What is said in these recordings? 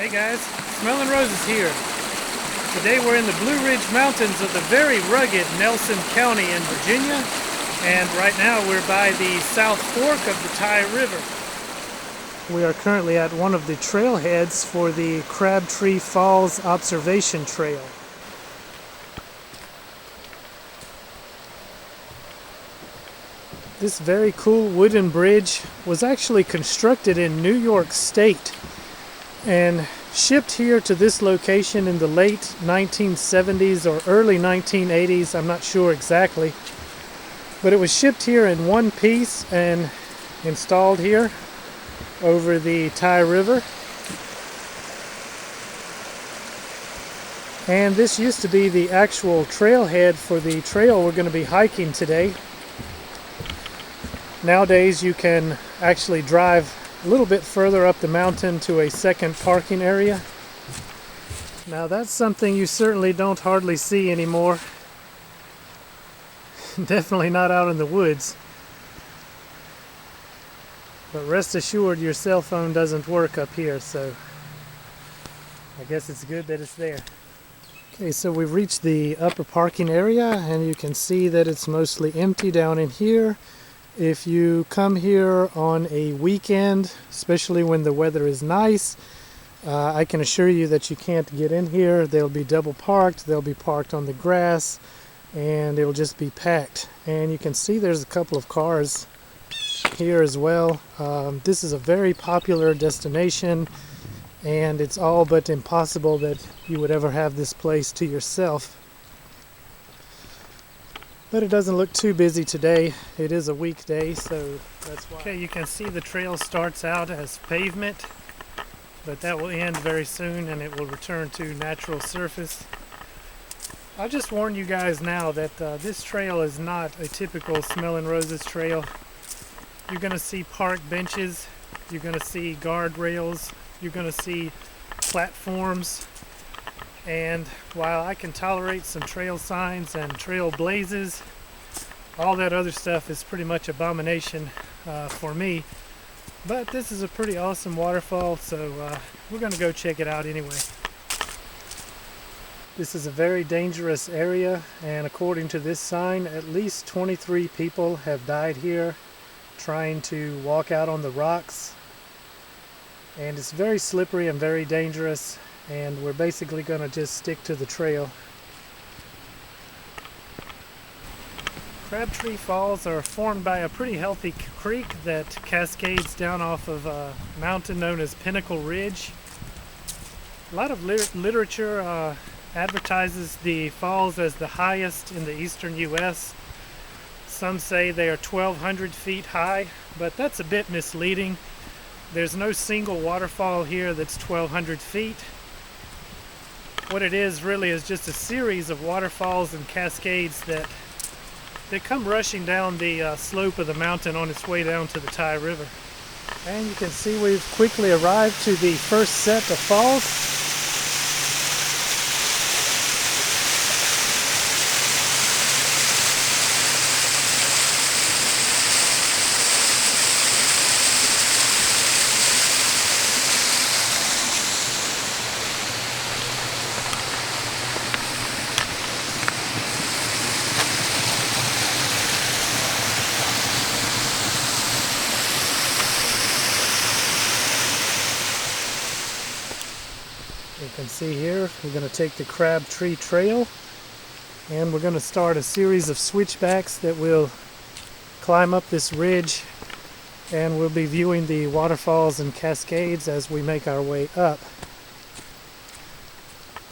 Hey guys, Smelling Roses here. Today we're in the Blue Ridge Mountains of the very rugged Nelson County in Virginia, and right now we're by the South Fork of the Tyro River. We are currently at one of the trailheads for the Crabtree Falls Observation Trail. This very cool wooden bridge was actually constructed in New York State and shipped here to this location in the late 1970s or early 1980s, I'm not sure exactly. But it was shipped here in one piece and installed here over the Tyro River. And this used to be the actual trailhead for the trail we're going to be hiking today. Nowadays you can actually drive a little bit further up the mountain to a second parking area. Now that's something you certainly don't hardly see anymore. Definitely not out in the woods. But rest assured your cell phone doesn't work up here, so I guess it's good that it's there. Okay, so we've reached the upper parking area and you can see that it's mostly empty down in here. If you come here on a weekend, especially when the weather is nice, I can assure you that you can't get in here. They'll be double parked, they'll be parked on the grass, and it'll just be packed. And you can see there's a couple of cars here as well. This is a very popular destination, and it's all but impossible that you would ever have this place to yourself. But it doesn't look too busy today. It is a weekday, so that's why. Okay, you can see the trail starts out as pavement, but that will end very soon and it will return to natural surface. I'll just warn you guys now that this trail is not a typical Smelling Roses trail. You're going to see park benches, you're going to see guardrails, you're going to see platforms. And while I can tolerate some trail signs and trail blazes, all that other stuff is pretty much abomination for me. But this is a pretty awesome waterfall, so we're going to go check it out anyway. This is a very dangerous area, and according to this sign, at least 23 people have died here trying to walk out on the rocks. And it's very slippery and very dangerous. And we're basically going to just stick to the trail. Crabtree Falls are formed by a pretty healthy creek that cascades down off of a mountain known as Pinnacle Ridge. A lot of literature advertises the falls as the highest in the eastern U.S. Some say they are 1,200 feet high, but that's a bit misleading. There's no single waterfall here that's 1,200 feet. What it is really is just a series of waterfalls and cascades that come rushing down the slope of the mountain on its way down to the Tyro River. And you can see we've quickly arrived to the first set of falls. You can see here we're going to take the Crabtree Trail and we're going to start a series of switchbacks that will climb up this ridge, and we'll be viewing the waterfalls and cascades as we make our way up.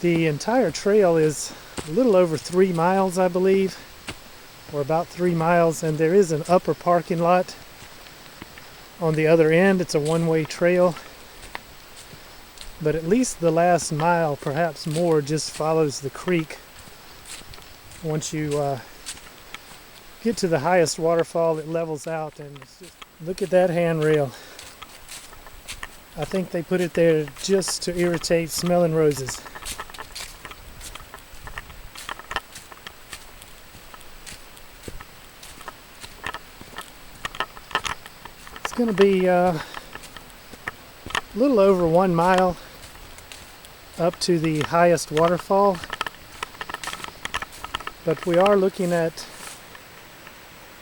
The entire trail is a little over 3 miles, I believe, or about 3 miles, and there is an upper parking lot on the other end. It's a one-way trail. But at least the last mile, perhaps more, just follows the creek. Once you get to the highest waterfall, it levels out, and it's just, look at that handrail. I think they put it there just to irritate Smelling Roses. It's going to be a little over 1 mile up to the highest waterfall, but we are looking at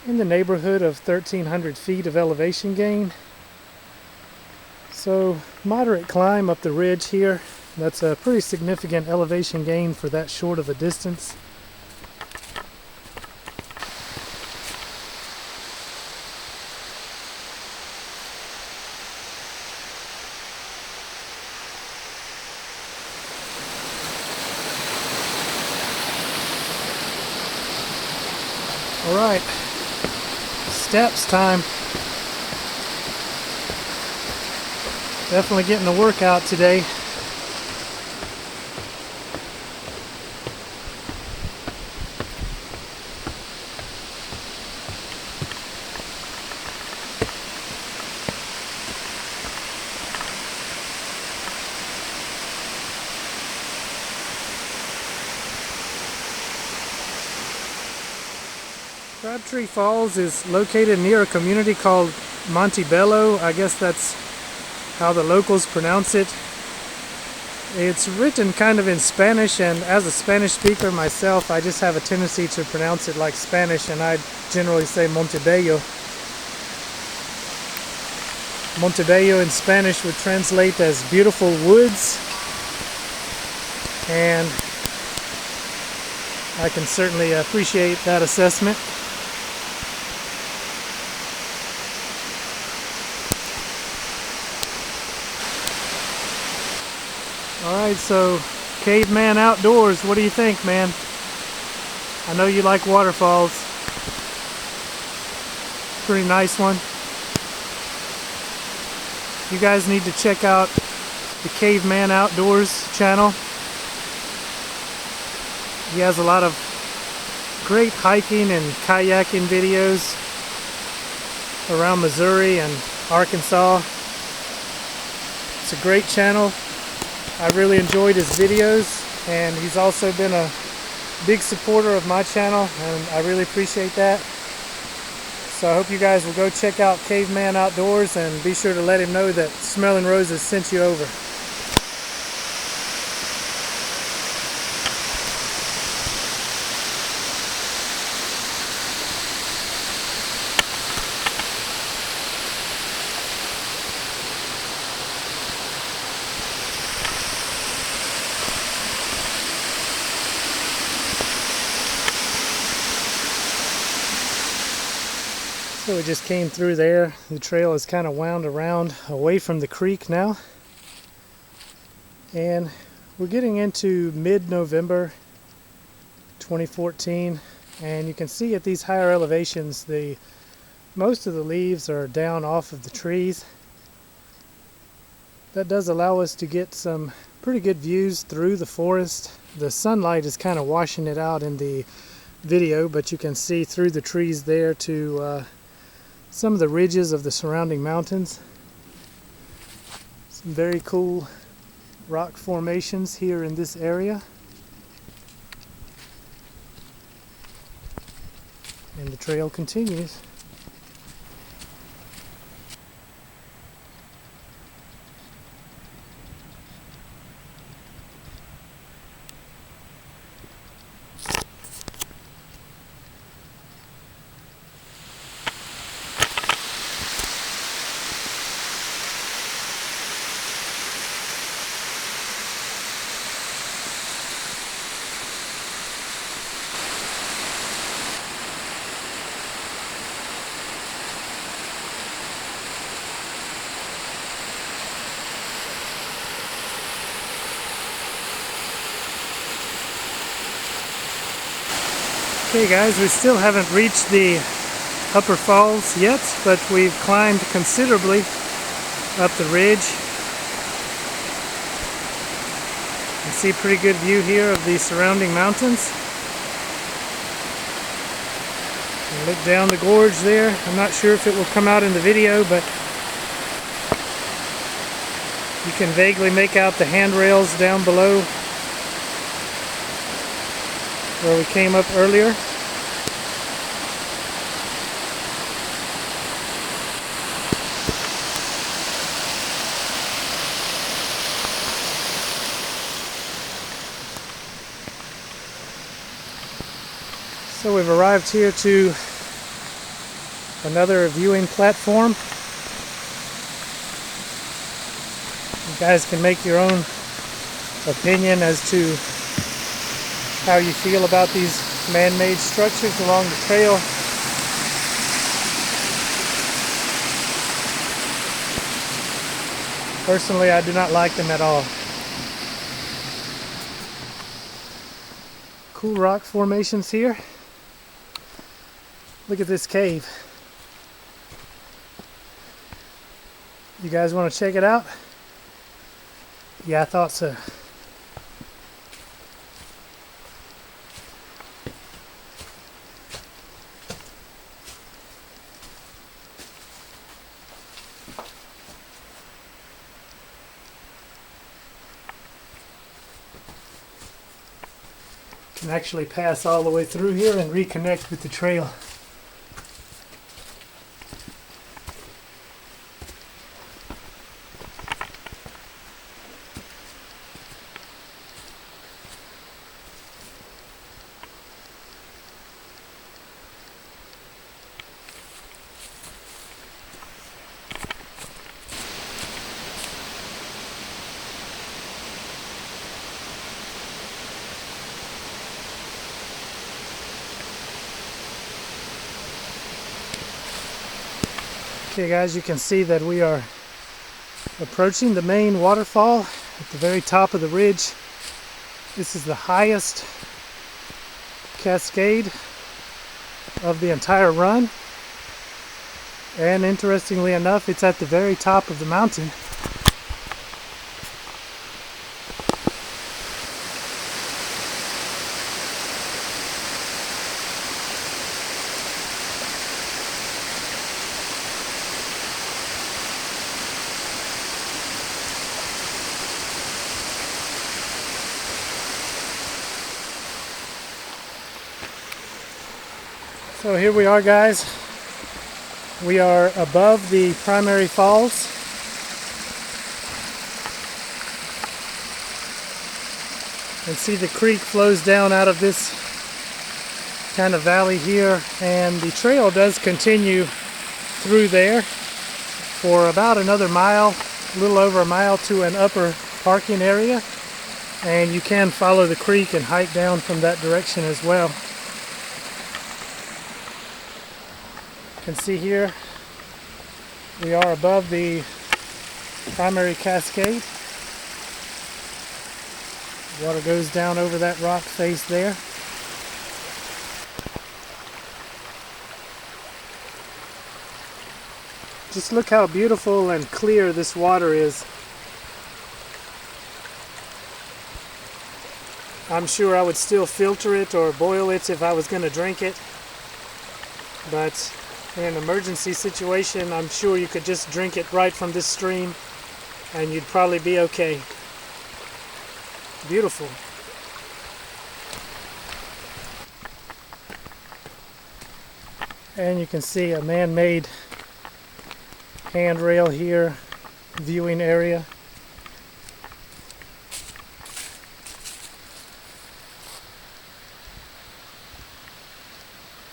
in the neighborhood of 1,300 feet of elevation gain. So moderate climb up the ridge here. That's a pretty significant elevation gain for that short of a distance. All right, steps time. Definitely getting a workout today. Crabtree Falls is located near a community called Montebello. I guess that's how the locals pronounce it. It's written kind of in Spanish, and as a Spanish speaker myself, I just have a tendency to pronounce it like Spanish, and I generally say Montebello. Montebello in Spanish would translate as beautiful woods, and I can certainly appreciate that assessment. Alright, so Caveman Outdoors, what do you think, man? I know you like waterfalls. Pretty nice one. You guys need to check out the Caveman Outdoors channel. He has a lot of great hiking and kayaking videos around Missouri and Arkansas. It's a great channel. I really enjoyed his videos, and he's also been a big supporter of my channel, and I really appreciate that. So I hope you guys will go check out Caveman Outdoors, and be sure to let him know that Smelling Roses sent you over. So we just came through there. The trail is kind of wound around away from the creek now. And we're getting into mid-November 2014. And you can see at these higher elevations, most of the leaves are down off of the trees. That does allow us to get some pretty good views through the forest. The sunlight is kind of washing it out in the video, but you can see through the trees there to some of the ridges of the surrounding mountains. Some very cool rock formations here in this area. And the trail continues. Okay guys, we still haven't reached the upper falls yet, but we've climbed considerably up the ridge. You can see a pretty good view here of the surrounding mountains. And look down the gorge there. I'm not sure if it will come out in the video, but you can vaguely make out the handrails down below where we came up earlier. So we've arrived here to another viewing platform. You guys can make your own opinion as to how you feel about these man-made structures along the trail. Personally, I do not like them at all. Cool rock formations here. Look at this cave. You guys want to check it out? Yeah, I thought so. Can actually pass all the way through here and reconnect with the trail. Okay guys, you can see that we are approaching the main waterfall at the very top of the ridge. This is the highest cascade of the entire run, and interestingly enough, it's at the very top of the mountain. So here we are, guys. We are above the primary falls. And see the creek flows down out of this kind of valley here, and the trail does continue through there for about another mile, a little over a mile, to an upper parking area, and you can follow the creek and hike down from that direction as well. You can see here we are above the primary cascade. Water goes down over that rock face there. Just look how beautiful and clear this water is. I'm sure I would still filter it or boil it if I was going to drink it, but in an emergency situation, I'm sure you could just drink it right from this stream and you'd probably be okay. Beautiful. And you can see a man-made handrail here, viewing area.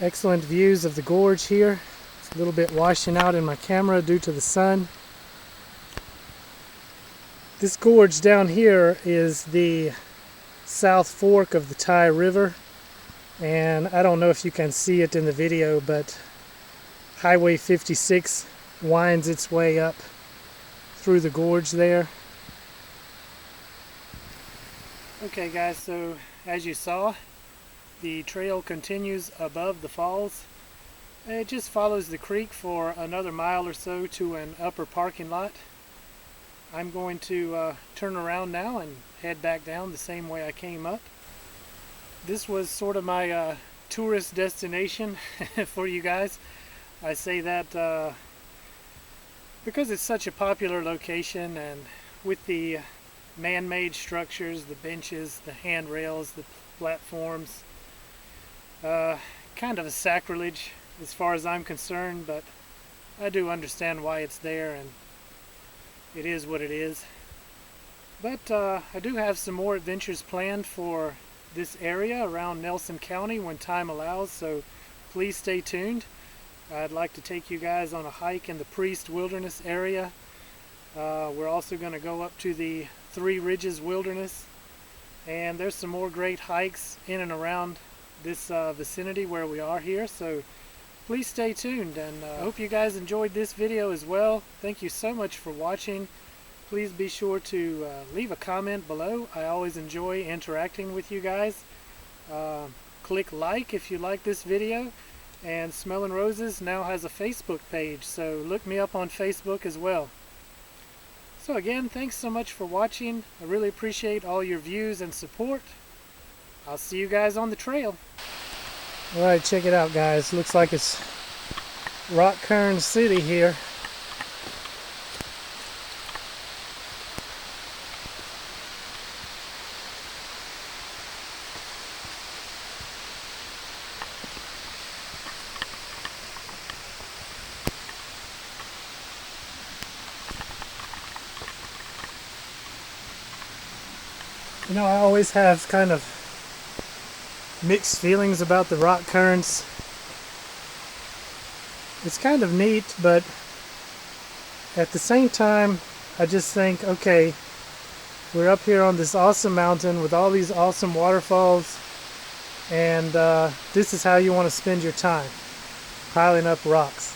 Excellent views of the gorge here. It's a little bit washing out in my camera due to the sun. This gorge down here is the South Fork of the Tyro River, and I don't know if you can see it in the video, but Highway 56 winds its way up through the gorge there. Okay guys, so as you saw, the trail continues above the falls. It just follows the creek for another mile or so to an upper parking lot. I'm going to turn around now and head back down the same way I came up. This was sort of my tourist destination for you guys. I say that because it's such a popular location, and with the man-made structures, the benches, the handrails, the platforms, kind of a sacrilege as far as I'm concerned, but I do understand why it's there, and it is what it is. But I do have some more adventures planned for this area around Nelson County when time allows, so please stay tuned. I'd like to take you guys on a hike in the Priest Wilderness area. We're also going to go up to the Three Ridges Wilderness, and there's some more great hikes in and around this vicinity where we are here, so please stay tuned, and I hope you guys enjoyed this video as well. Thank you so much for watching. Please be sure to leave a comment below. I always enjoy interacting with you guys. Click like if you like this video, and Smellin' Roses now has a Facebook page, so look me up on Facebook as well. So again, thanks so much for watching. I really appreciate all your views and support. I'll see you guys on the trail. Alright, check it out guys. Looks like it's Rock Cairn City here. You know, I always have kind of mixed feelings about the rock cairns. It's kind of neat, but at the same time, I just think, okay, we're up here on this awesome mountain with all these awesome waterfalls, and this is how you want to spend your time, piling up rocks.